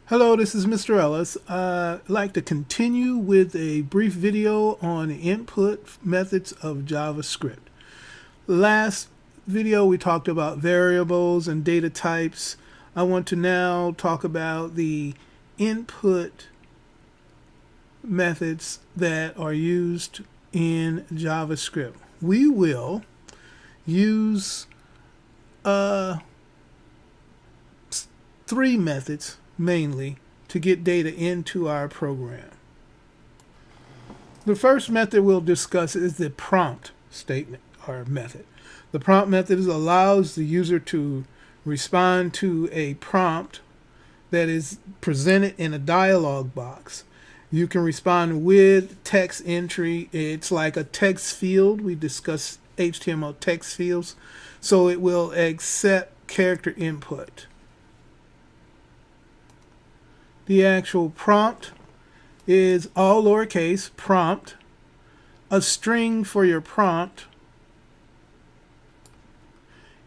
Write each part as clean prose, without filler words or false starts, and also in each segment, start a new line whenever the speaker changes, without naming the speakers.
Hello, this is Mr. Ellis. I'd like to continue with a brief video on the input methods of JavaScript. Last video we talked about variables and data types. I want to now talk about the input methods that are used in JavaScript. We will use three methods mainly to get data into our program. The first method we'll discuss is the prompt statement or method. The prompt method allows the user to respond to a prompt that is presented in a dialog box. You can respond with text entry. It's like a text field. We discussed HTML text fields. So it will accept character input. The actual prompt is all lowercase, prompt, a string for your prompt,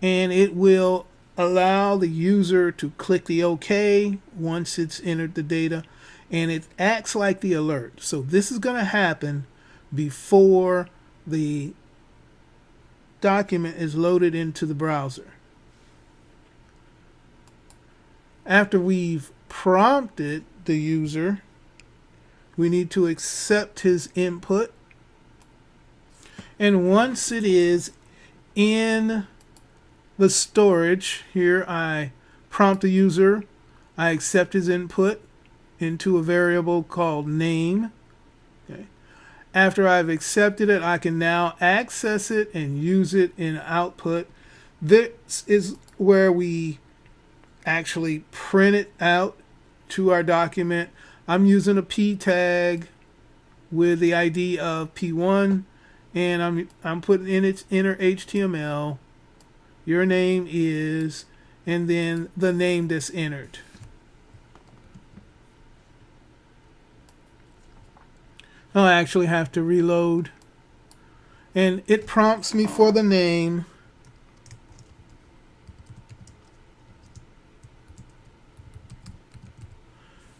and it will allow the user to click the OK once it's entered the data, and it acts like the alert. So this is going to happen before the document is loaded into the browser. After we've prompted the user, we need to accept his input, and once it is in the storage, here I prompt the user, I accept his input into a variable called name. Okay. After I've accepted it, I can now access it and use it in output. This is where we actually print it out to our document. I'm using a p tag with the ID of p1, and I'm putting in its inner HTML. Your name is, and then the name that's entered. I actually have to reload, and it prompts me for the name.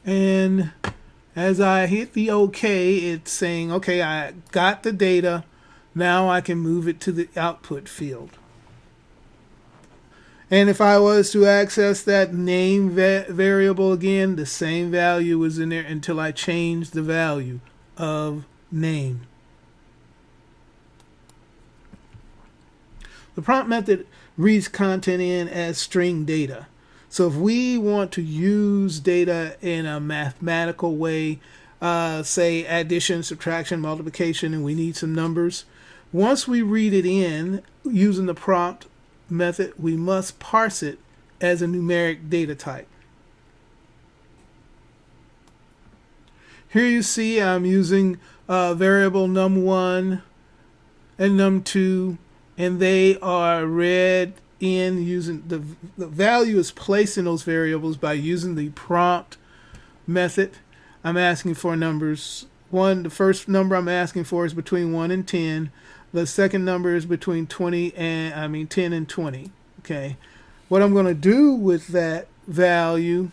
And as I hit the OK, it's saying, okay, I got the data. Now I can move it to the output field. And if I was to access that name variable again, the same value was in there until I changed the value of name. The prompt method reads content in as string data. So if we want to use data in a mathematical way, say addition, subtraction, multiplication, and we need some numbers, once we read it in using the prompt method, we must parse it as a numeric data type. Here you see I'm using variable num1 and num2, and they are read in using the value is placed in those variables by using the prompt method. I'm asking for numbers. The first number I'm asking for is between 1 and 10. The second number is between 10 and 20. Okay. What I'm going to do with that value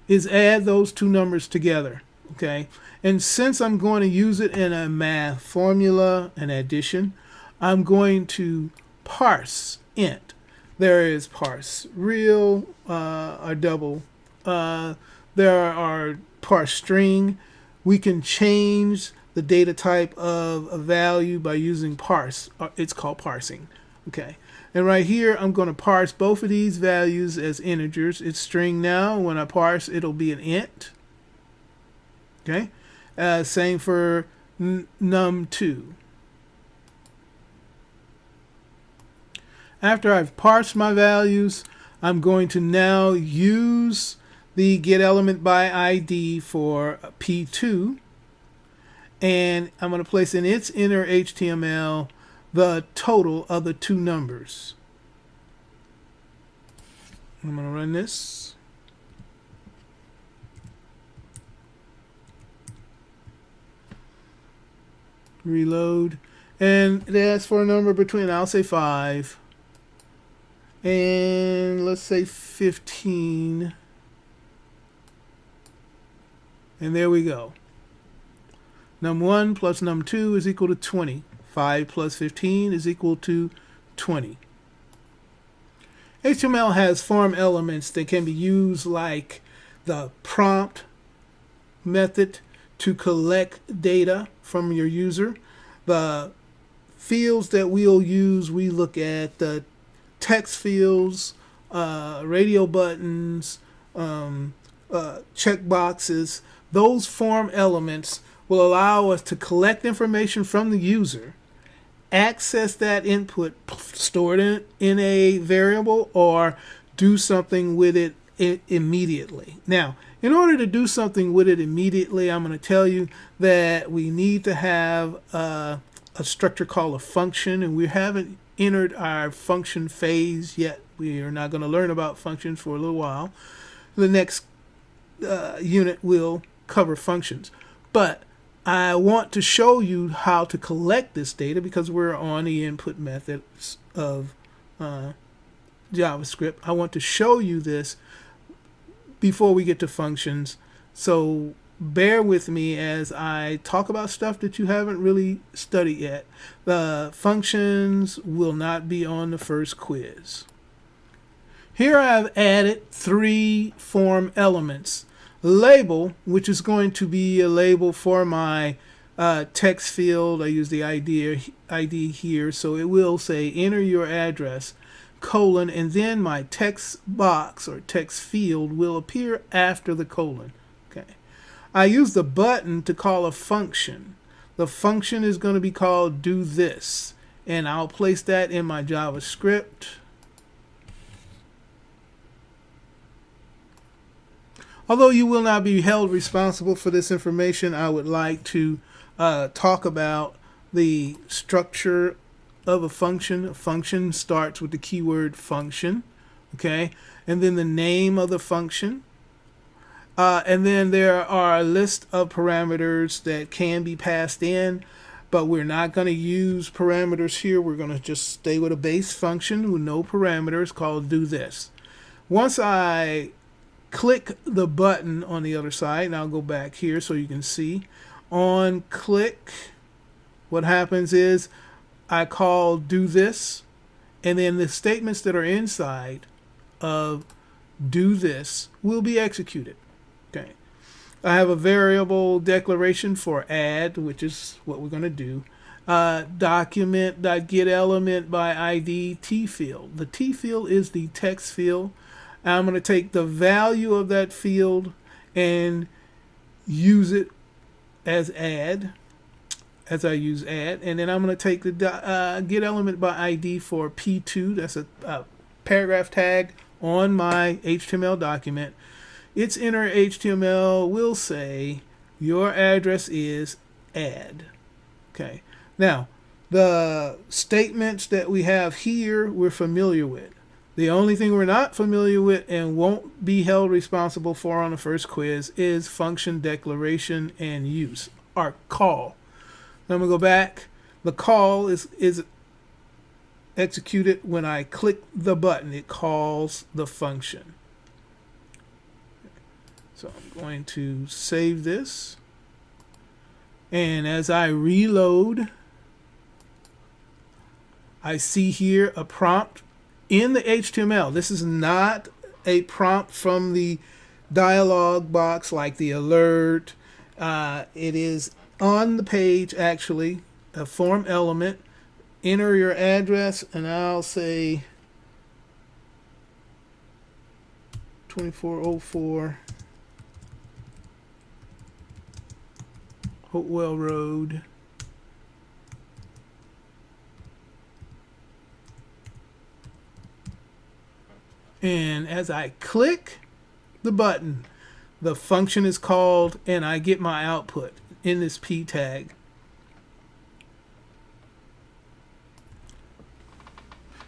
is add those two numbers together. Okay. And since I'm going to use it in a math formula, an addition, I'm going to parse int. There is parse real or double. There are parse string. We can change the data type of a value by using parse. It's called parsing. Okay. And right here, I'm going to parse both of these values as integers. It's string now. When I parse, it'll be an int. Okay. Same for num2. After I've parsed my values, I'm going to now use the getElementById for p2, and I'm going to place in its inner HTML the total of the two numbers. I'm going to run this. Reload, and it asks for a number between, I'll say 5. And let's say 15. And there we go. Num1 plus num2 is equal to 20. 5 plus 15 is equal to 20. HTML has form elements that can be used like the prompt method to collect data from your user. The fields that we'll use, we look at the text fields, radio buttons, check boxes. Those form elements will allow us to collect information from the user, access that input, store it in a variable, or do something with it immediately. Now, in order to do something with it immediately, I'm going to tell you that we need to have a structure called a function, and we haven't entered our function phase yet. We are not going to learn about functions for a little while. The next unit will cover functions. But I want to show you how to collect this data because we're on the input methods of JavaScript. I want to show you this before we get to functions. So bear with me as I talk about stuff that you haven't really studied yet. The functions will not be on the first quiz. Here I've added 3 form elements. Label, which is going to be a label for my text field. I use the ID here, so it will say enter your address, colon, and then my text box or text field will appear after the colon. Okay. I use the button to call a function. The function is going to be called do this, and I'll place that in my JavaScript. Although you will not be held responsible for this information, I would like to talk about the structure of a function. A function starts with the keyword function, okay, and then the name of the function. And then there are a list of parameters that can be passed in, but we're not going to use parameters here. We're going to just stay with a base function with no parameters called do this. Once I click the button on the other side, and I'll go back here so you can see. On click, what happens is I call do this, and then the statements that are inside of do this will be executed. Okay. I have a variable declaration for add, which is what we're going to do. Document.getElement by ID T field. The T field is the text field. I'm going to take the value of that field and use it as add, as I use add. And then I'm going to take the getElement by ID for P2. That's a paragraph tag on my HTML document. Its inner HTML will say your address is add. Okay. Now, the statements that we have here we're familiar with. The only thing we're not familiar with and won't be held responsible for on the first quiz is function declaration and use, or call. Now I'm going to go back. The call is executed when I click the button. It calls the function. So I'm going to save this. And as I reload, I see here a prompt in the HTML. This is not a prompt from the dialog box like the alert. It is on the page, actually, a form element. Enter your address, and I'll say 2404 Hopewell Road. And as I click the button, the function is called and I get my output in this P tag.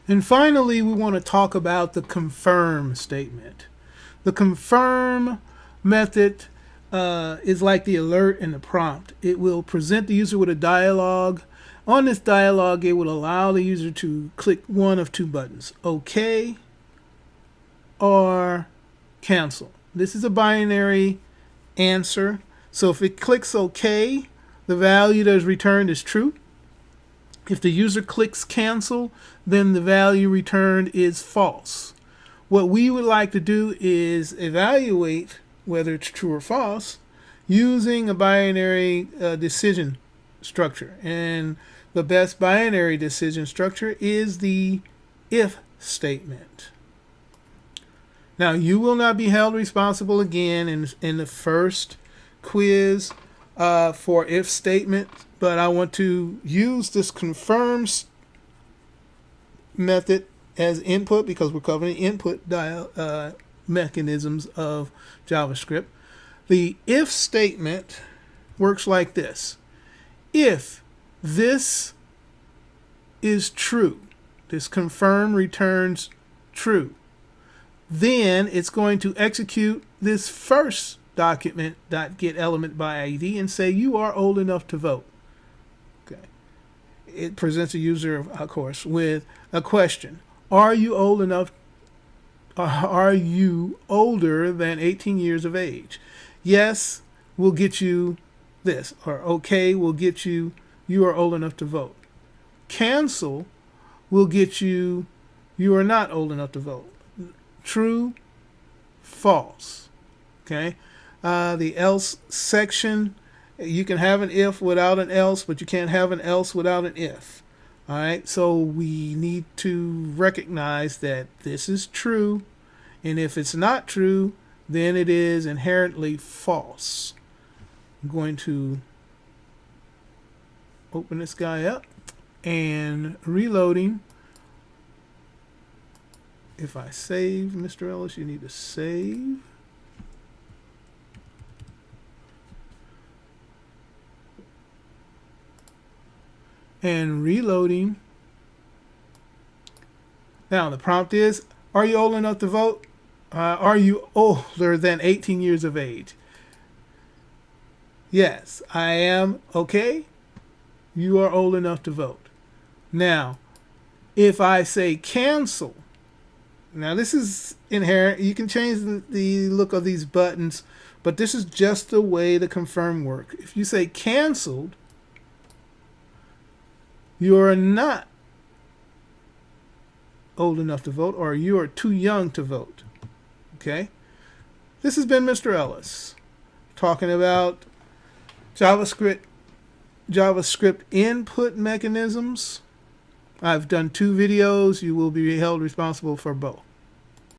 And finally, we want to talk about the confirm statement. The confirm method is like the alert and the prompt. It will present the user with a dialog. On this dialog, it will allow the user to click one of 2 buttons, OK or cancel. This is a binary answer, So if it clicks OK, the value that is returned is true. If the user clicks cancel, then the value returned is false. What we would like to do is evaluate whether it's true or false using a binary decision structure. And the best binary decision structure is the if statement. Now, you will not be held responsible again in the first quiz for if statement, but I want to use this confirms method as input because we're covering input mechanisms of JavaScript. The if statement works like this. If this is true, this confirm returns true, then it's going to execute this first document.getElementById and say you are old enough to vote. Okay. It presents a user, of course, with a question. Are you old enough? Are you older than 18 years of age? Yes will get you this, or okay will get you are old enough to vote. Cancel will get you are not old enough to vote. True, false. Okay. The else section, you can have an if without an else, but you can't have an else without an if. All right. So we need to recognize that this is true, and if it's not true, then it is inherently false. I'm going to open this guy up and reloading. If I save, Mr. Ellis, you need to save. And reloading. Now the prompt is, are you old enough to vote? Are you older than 18 years of age? Yes, I am. Okay. You are old enough to vote. Now, if I say cancel, now this is inherent. You can change the look of these buttons, but this is just the way the confirm work. If you say canceled, you are not old enough to vote, or you are too young to vote. Okay? This has been Mr. Ellis talking about JavaScript input mechanisms. I've done 2 videos. You will be held responsible for both.